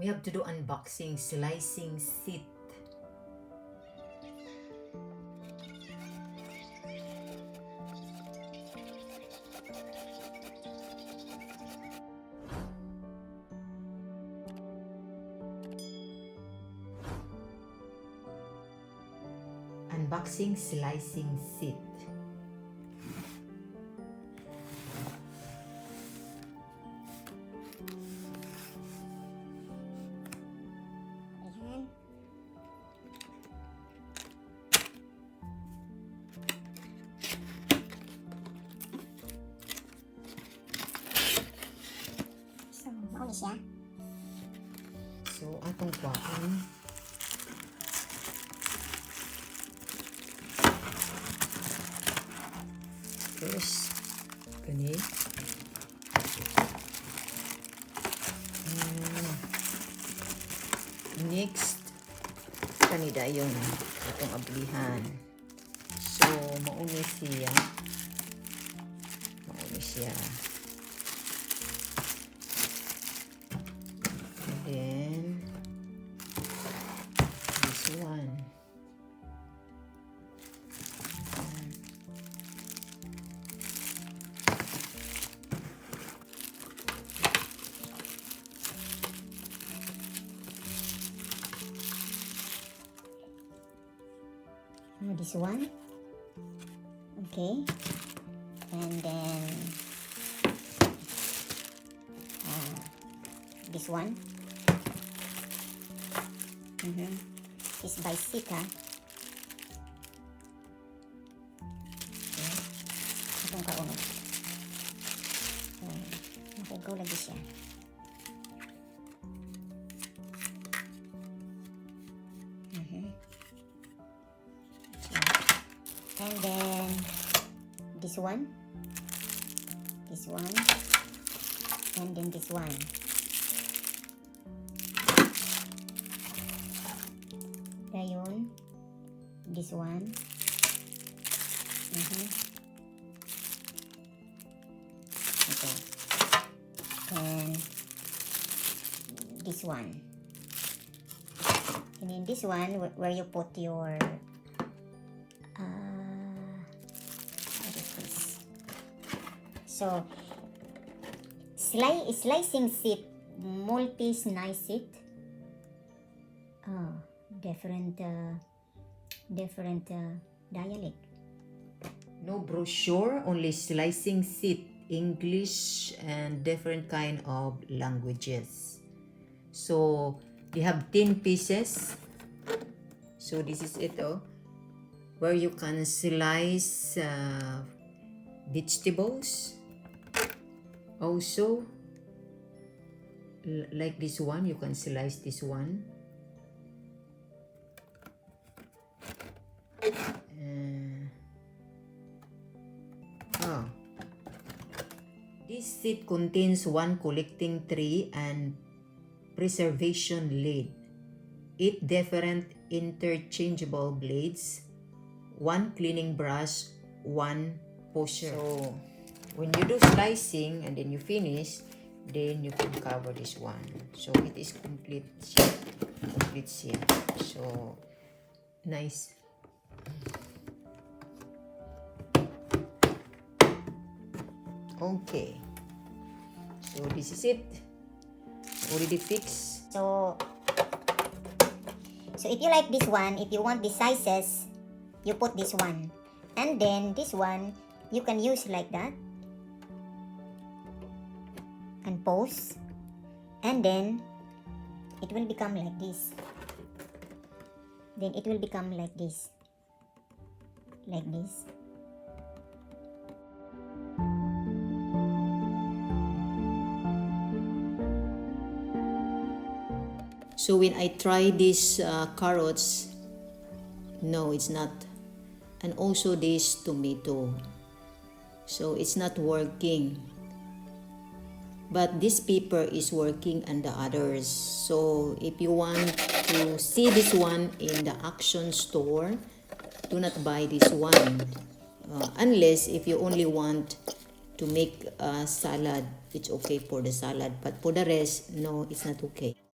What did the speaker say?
We have to do unboxing, slicing seat. Unboxing, slicing seat. So, mauni siya. So, atong kuhaan. First, kani. Next, kanida yung itong ablihan. So, mauni siya. Mauni siya. And then, this one. This one. Okay. And then this one. This by Sita. Okay. Itong kaunod. So, nakugaw lagi siya. And then this one, and then this one. Dayon, this one. Okay. And this one. And then this one, where you put your so, slicing seat, multi-slice seat. Oh, different dialect. No brochure, only slicing seat, English and different kind of languages. So, you have 10 pieces. So, this is it, where you can slice vegetables. Also, like this one, you can slice this one. This seat contains one collecting tray and preservation lid, 8 different interchangeable blades, 1 cleaning brush, 1 pusher. So, when you do slicing and then you finish, then you can cover this one. So, it is complete here. So, nice. Okay. So, this is it. Already fixed. So if you like this one, if you want the sizes, you put this one. And then this one, you can use like that. And pose. And then, it will become like this. Then it will become like this. Like this. So when I try these carrots, no, it's not. And also this tomato. So it's not working. But this paper is working and the others. So if you want to see this one in the Action store, do not buy this one. Unless if you only want to make a salad, it's okay for the salad. But for the rest, no, it's not okay.